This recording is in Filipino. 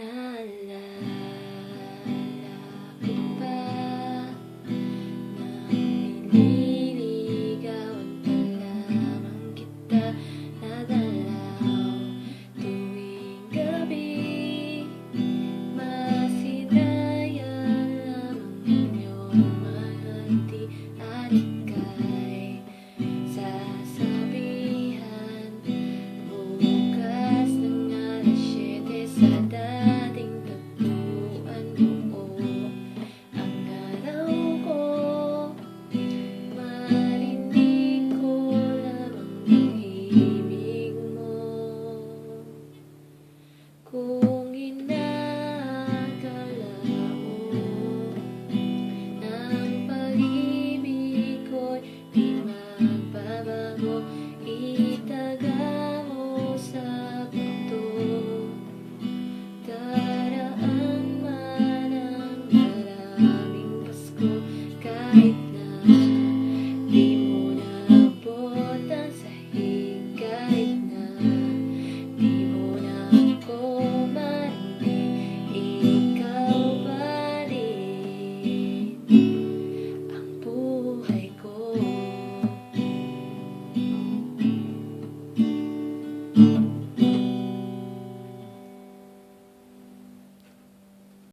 Naalala ko ba nang nililigawan pa lamang kita, nadalaw tuwing gabi, masinaya lamang inyong mga ngiti at ika'y sasabihan bukas ng alas 7 sa dating tagpuan buo ang araw ko. Marinig ko lamang ang himig mo. Kung inakala mo ang pag-ibig ko'y di magbabago, itaga mo sa puto. Daraan man ang maraming Pasko, kahit